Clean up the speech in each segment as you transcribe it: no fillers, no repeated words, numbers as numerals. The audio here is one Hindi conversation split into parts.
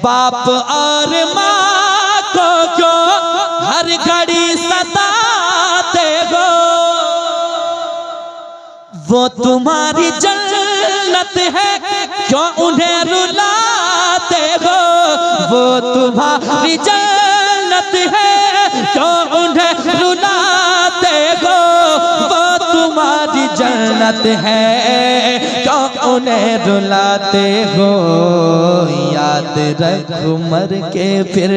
बाप और माँ को क्यों हर घड़ी सताते हो, वो तुम्हारी जन्नत है क्यों उन्हें रुलाते हो, वो तुम्हारी जन्नत है क्यों उन्हें रुलाते हो, वो तुम्हारी जन्नत है क्यों उन्हें रुलाते हो। याद रखो मर के फिर,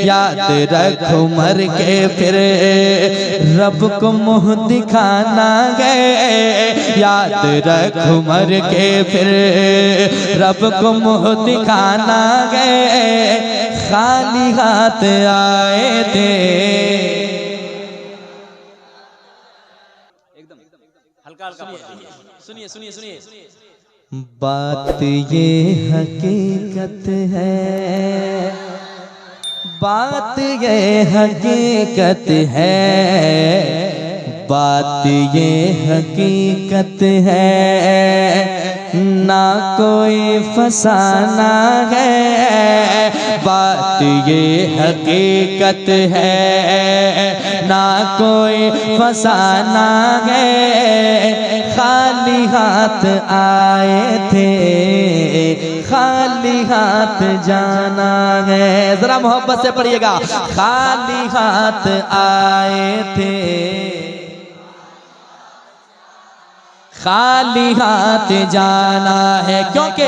याद रखो मर के फिर रब को मुँह दिखाना है, याद रखो मर के फिर रब को मुँह दिखाना है। खाली हाथ आए थे, एकदम हल्का हल्का सुनिए सुनिए सुनिए। बात ये हकीकत है, बात ये हकीकत है, बात ये हकीकत है, ना कोई फसाना है। बात ये हकीकत है, ना कोई फसाना है। खाली हाथ आए थे, खाली हाथ जाना है। जरा मोहब्बत से पढ़िएगा, खाली हाथ आए थे, खाली हाथ जाना है। क्योंकि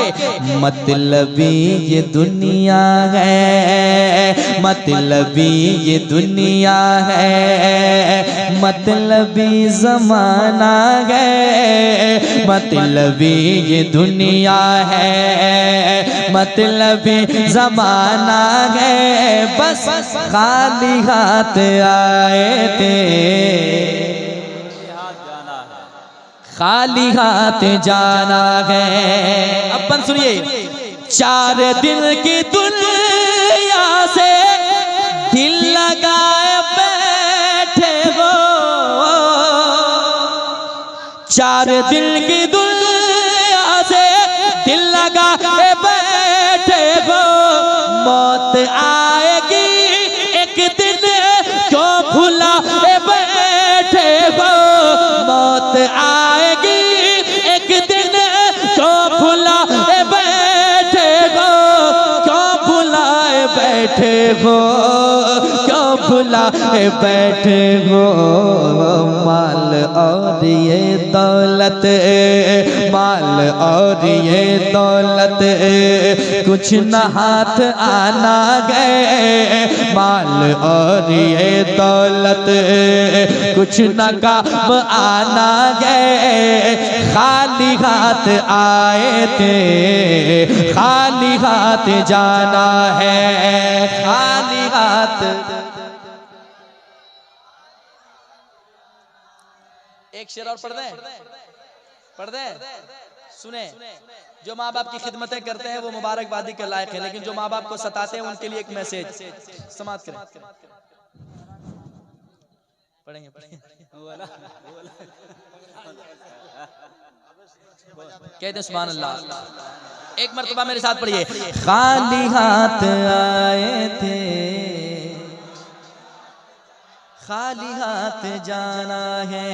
मतलबी ये दुनिया है, मतलबी ये दुनिया है, मतलबी ज़माना है, मतलबी ये दुनिया है, मतलबी ज़माना है। बस खाली हाथ आए थे, खाली हाथ जाना है। अपन सुनिए, चार दिन की दुनिया से दिल लगाए बैठे हो, चार दिन की दुनिया से दिल लगाए बैठे हो। मौत आएगी एक दिन क्यों भुला बैठे हो, मौत आएगी एक दिन क्यों भुला बैठे हो, क्यों भुलाए बैठे हो, क्यों भुलाए बैठे हो। माल और ये दौलत, माल और ये दौलत कुछ न हाथ आना गए, माल और ये दौलत कुछ न काम आना गए। खाली हाथ आए थे, खाली हाथ जाना है, खाली हाथ। एक शेर और पढ़ दें, पढ़ दें, सुने। जो माँ बाप की खिदमतें करते हैं वो मुबारकबादी के लायक है, लेकिन जो माँ बाप को सताते हैं उनके लिए एक मैसेज समाप्त करें। पढ़ेंगे पढ़ेंगे, कहते सुभान अल्लाह। एक मर्तबा मेरे साथ पढ़िए, खाली हाथ आए थे, खाली हाथ जाना है।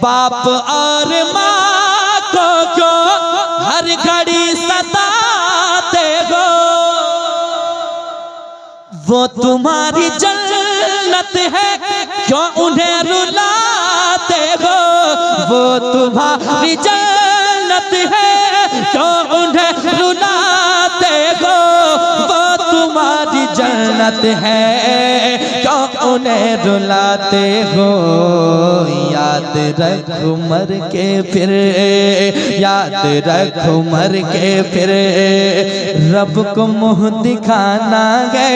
बाप और माँ को क्यों हर घड़ी सताते हो, वो तुम्हारी जन्नत है क्यों उन्हें रुलाते हो, वो तुम्हारी जन्नत है क्यों उन्हें रुलाते हो, वो तुम्हारी जन्नत है क्यों उन्हें रुलाते हो। याद रखो मर के फिर, याद रखो मर के फिर रब को मुँह दिखाना है,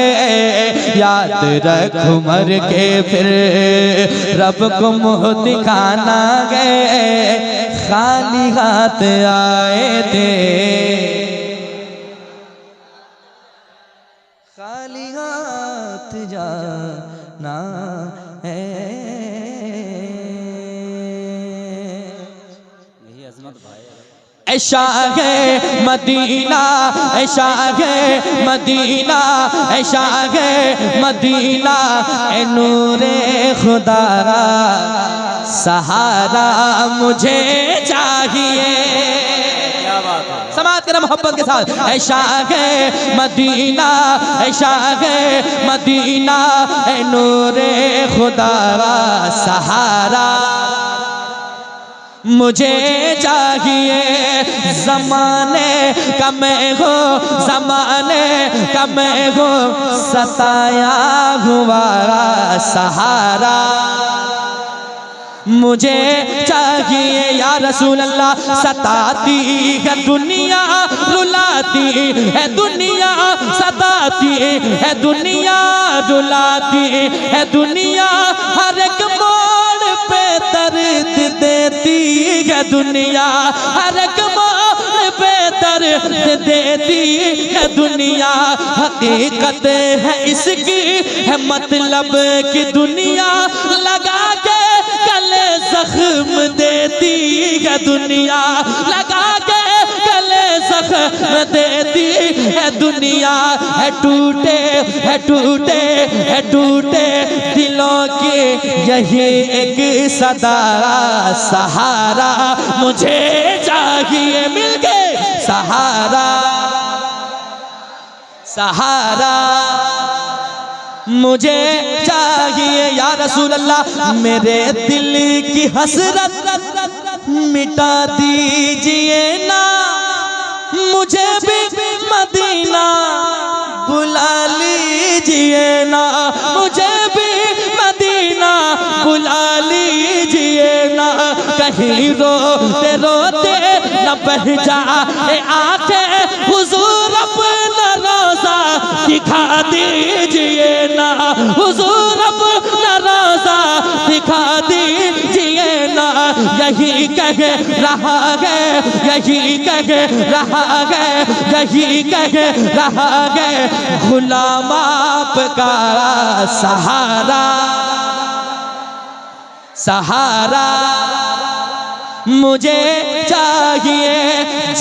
याद रखो मर के फिर रब को मुँह दिखाना है। खाली हाथ आए थे, खाली हाथ जाना है। यही अजमत भाई। ऐशा है मदीना, ऐशा है मदीना, ऐशा है मदीना, ए नूरे खुदा सहारा मुझे चाहिए। समात करें मोहब्बत के साथ। ऐशा है मदीना, ऐशा है मदीना, ए नूरे खुदा सहारा मुझे चाहिए। ज़माने का मैं हो, ज़माने का मैं हो, सताया हुआ सहारा मुझे चाहिए। या रसूल अल्लाह, सताती है दुनिया, रुलाती है दुनिया, सताती है दुनिया, रुलाती है दुनिया, हर एक मोड़ पे दर्द देती है दुनिया, हर एक मोड़ पे दर्द देती है दुनिया। हकीकत है इसकी है मतलब कि दुनिया लगा के गले जख्म देती है दुनिया, लगा के गले जख्म देती है दुनिया। है टूटे है टूटे है टूटे दिलों की यही एक सदा सहारा मुझे चाहिए। मिल गए सहारा, सहारा मुझे चाहिए। या रसूल अल्लाह, मेरे दिल की हसरत मिटा दीजिए ना, मुझे भी मदीना बुला लीजिए ना, मुझे भी मदीना बुला लीजिए ना। कहीं रोते रोते न बह जाए आंखें, हुजूर अपना रोज़ा दिखा दीजिए ना, हुजूर अपना रोज़ा दिखा दीजिए ना। यही कह रहा है, यही कह रहा है, यही कह रहा है, गुलाम आपका सहारा, सहारा मुझे चाहिए।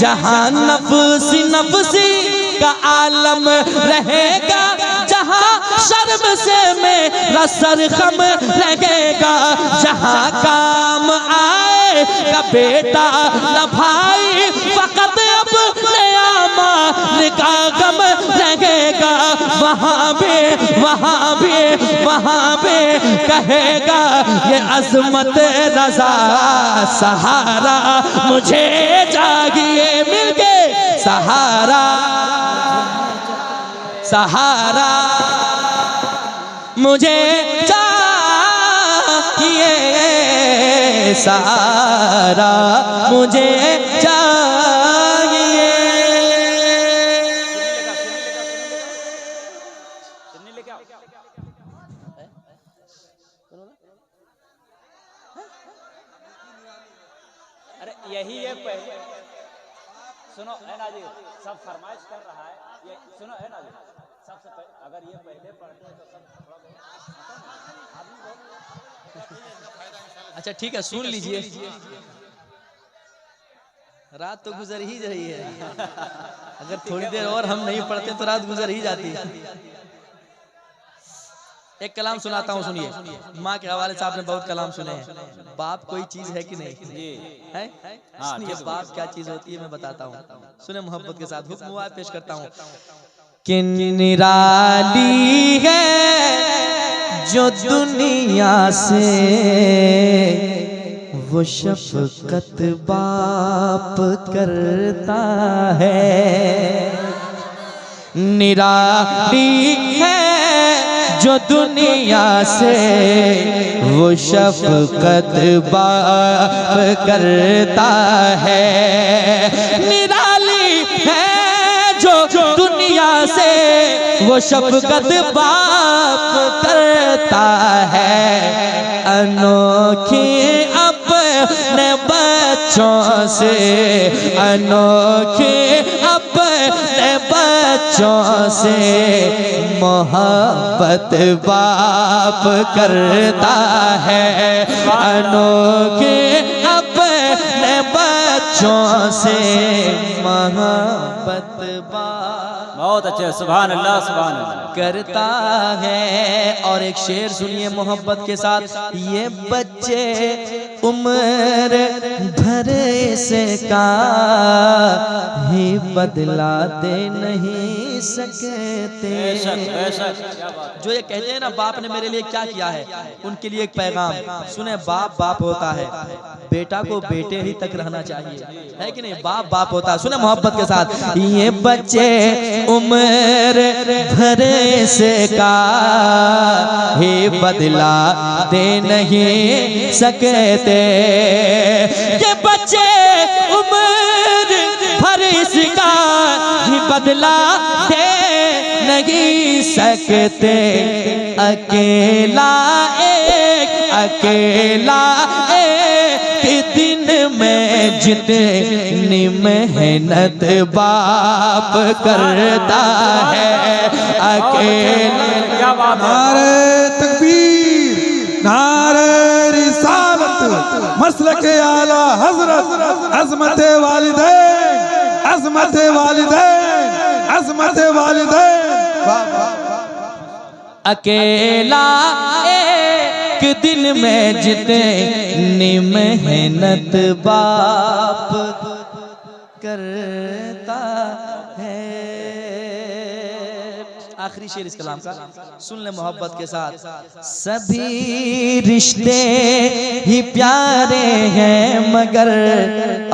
जहाँ नफ्सी नफ्सी का आलम रहेगा, जहाँ शर्म से मेरा सरखम रहेगा, जहाँ काम आएगा बेटा न भाई, फकत अपने आमाल का गम रहेगा, वहाँ भी वहाँ भी वहाँ भी कहेगा ये अज़मत रज़ा सहारा मुझे चाहिए। मिल के सहारा, सहारा मुझे चाहिए, सहारा मुझे चाहिए। अरे यही है पहले सुनो है ना जी, सब फरमाइश कर रहा है ये सुनो है ना जी। सबसे पहले अगर ये पहले पढ़ते हैं तो सब अच्छा ठीक है, सुन लीजिए। रात तो गुजर ही रही है, अगर थोड़ी देर और हम नहीं पढ़ते तो रात गुजर ही जाती है। एक कलाम सुनाता हूँ, सुनिए। माँ के हवाले से आपने बहुत कलाम सुने हैं। बाप कोई चीज है कि नहीं है? सुनिए बाप क्या चीज होती है मैं बताता हूँ, सुने मोहब्बत के साथ। हुक्म हुआ पेश करता हूँ। कि निराली है जो दुनिया से वो शफकत बाप करता है, निराली है जो दुनिया से वो शफकत बाप करता है, निराली है जो दुनिया से वो शफकत बाप करता है। अनोखी अपने बच्चों से, अनोखी अपने बच्चों से मोहब्बत बाप करता है, अनोखी अपने बच्चों से मोहब्बत बहुत अच्छे, सुभान अल्लाह सुभान अल्लाह। करता है। और एक शेर सुनिए मोहब्बत के साथ, ये बच्चे उम्र भर इसका ही बदला दे नहीं सकते। बेशक बेशक, क्या बात है। जो ये कहते हैं ना बाप ने मेरे लिए क्या किया है, उनके लिए एक पैगाम सुने। बाप बाप होता है, बेटा को बेटे ही तक रहना चाहिए, है कि नहीं? बाप बाप होता है। सुने मोहब्बत के साथ, ये बच्चे उम्र भर इसका ही बदला दे नहीं सकते। ये बच्चे उम्र भर इसका ही बदला दे नहीं सकते। अकेला एक दिन में जितनी मेहनत बाप करता है, अकेला। क्या बात है। नारे तकबीर, नारे रिसालत, मसलके आला हजरत, अज़मत वालिदैन, अज़मत वालिदैन, अज़मत वालिदैन। अकेला एक दिन में जितनी मेहनत बाप करता है। आखिरी शेर इस कलाम का सुन ले मोहब्बत के साथ। सभी रिश्ते ही प्यारे हैं मगर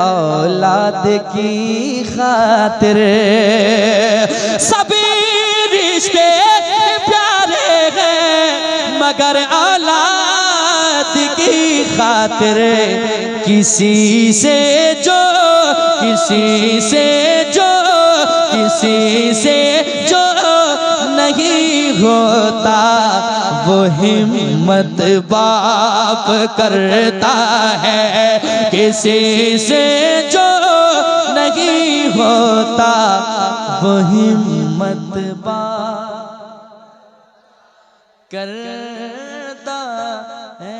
औलाद की खातिर। सभी रिश्ते प्यारे हैं मगर औलाद की खातिर। किसी से जो नहीं होता वो हिम्मत बाप करता है। किसी से जो नहीं होता वो हिम्मत बाप करता है।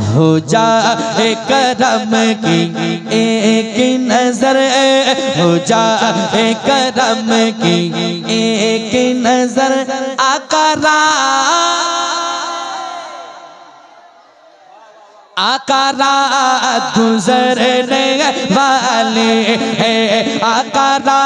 हो जाए करम की एक नजर, हो जाए करम की एक नजर। आकारा गुजरने वाले हैं, आकारा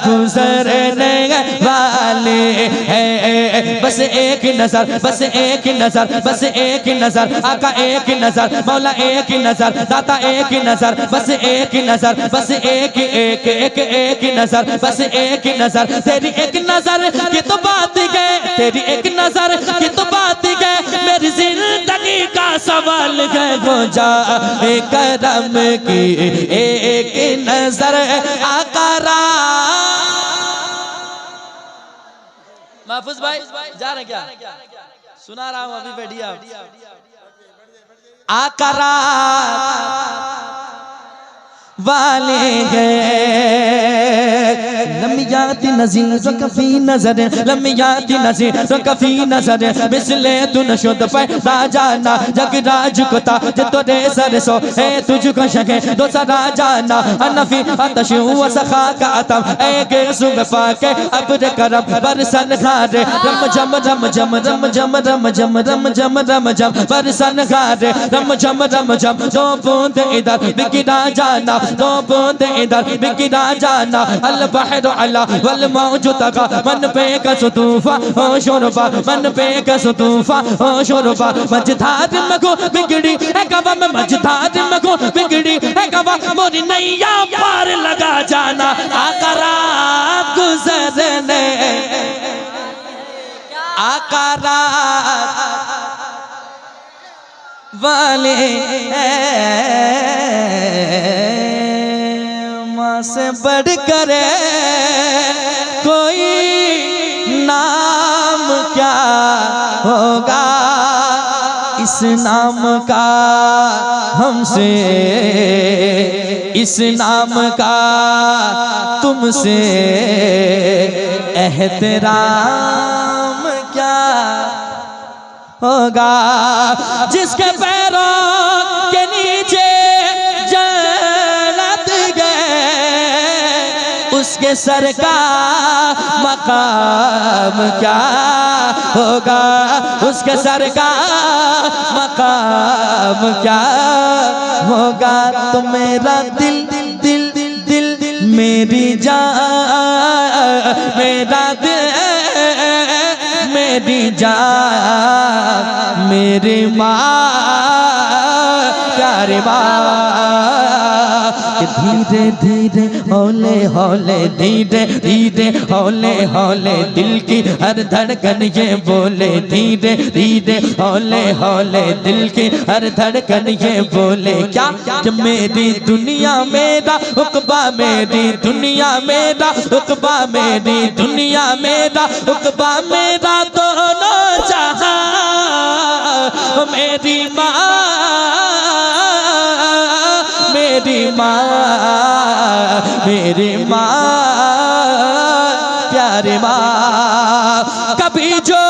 गुजरने वाले हैं। बस एक नजर, बस एक नजर, बस एक नजर, आका एक नजर, मौला एक नजर, दाता एक नजर, बस एक नजर, बस एक नजर, बस एक नजर। तेरी एक नजर की तो बात गए, तेरी एक नजर की तो बात गए, मेरी जिंदगी का सवाल है। हो जाए करम की एक नजर। आकारा महफूज भाई जा रहे क्या? सुना रहा हूं अभी, बैठिए आप। आकारा वाले लमियाती नज़ीर जो कफी नजर, लमियाती नज़ीर जो कफी नजर। मिसले तू नशुद पैदा जाना जग राज को ताज तोरे सर सो है तुझको शके दो सरा जाना। अनफी अतश व सखा का अतम एक सुबह पाके अब्र करम बरसन खारे। रम जम रम जम रम जम रम जम रम जम रम जम बरसन खारे। रम जम दो बूंद इधर बिगिरा जाना, दो बूंद इधर बिगिरा जाना। अल बहर अला वल मौजू तका मन पे कसु तूफा हो शोरबा, मन पे कसु तूफा हो शोरबा। मझधार मगो बिगड़ी है गवा में, मझधार मगो बिगड़ी है गवा, मोरी नैया पार लगा जाना। आकारा गुजरने, आकारा वाले माँ से बढ़कर कोई नाम क्या होगा, इस नाम का हमसे, इस नाम का तुमसे एहतराम क्या होगा। जिसके पैरों के नीचे जन्नत गए उसके सर का मकाम क्या होगा, उसके सर का मकाम क्या होगा। तो मेरा दिल दिल दिल दिल मेरी जान, मेरा दिल मेरी जान, मेरी माँ प्यारी माँ। धीरे धीरे हौले हौले धीरे धीरे हौले हौले दिल की हर धड़कन ये बोले, धीरे धीरे हौले हौले दिल की हर धड़कन ये बोले। क्या जब मेरी दुनिया मेरा उक़बा, मेरी दुनिया मेरा उक़बा, मेरी दुनिया मेरा उक़बा, मेरा दोनों जहां मेरी माँ, मेरी माँ, मेरी माँ प्यारी माँ। कभी जो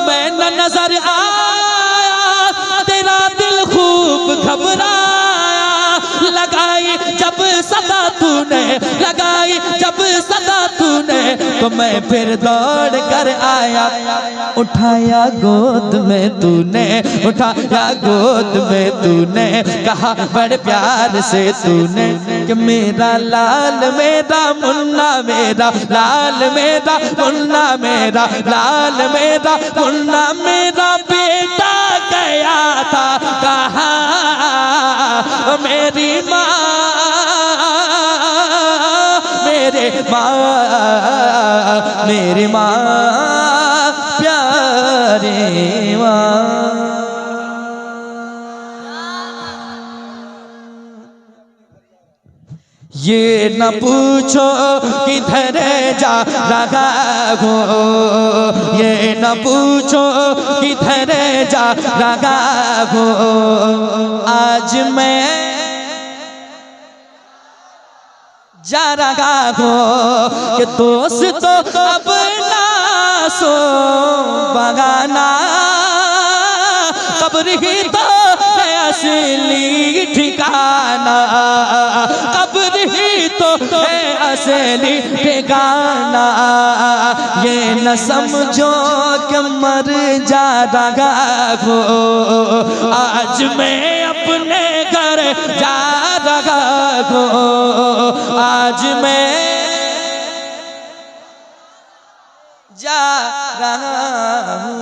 मैं न नजर आया तेरा दिल खूब घबराया, लगाई जब सदा तूने, लगाई जब सदा तूने, तो मैं फिर दौड़ कर आया। उठाया गोद में तूने, उठाया गोद में तूने, कहा बड़े प्यार से तूने कि मेरा लाल मेरा मुन्ना, मेरा लाल मेरा मुन्ना, मेरा लाल मेरा मुन्ना, मेरा बेटा गया था कहाँ। मेरी माँ, मेरे माँ, मेरी माँ प्यारी माँ। ये न पूछो किधर जा रहा हो, ये न पूछो किधर जा रहा हो। आज मैं जा रहा हो कि दोस्त तो अब ना सो बगाना, कब्र ही तो है असली ठिकाना, कब्र ही तो है असली ठिकाना। ये न समझो कि मर जा रहा हो, आज मैं अपने घर जा रहा हो, आज मैं जा रहा हूँ।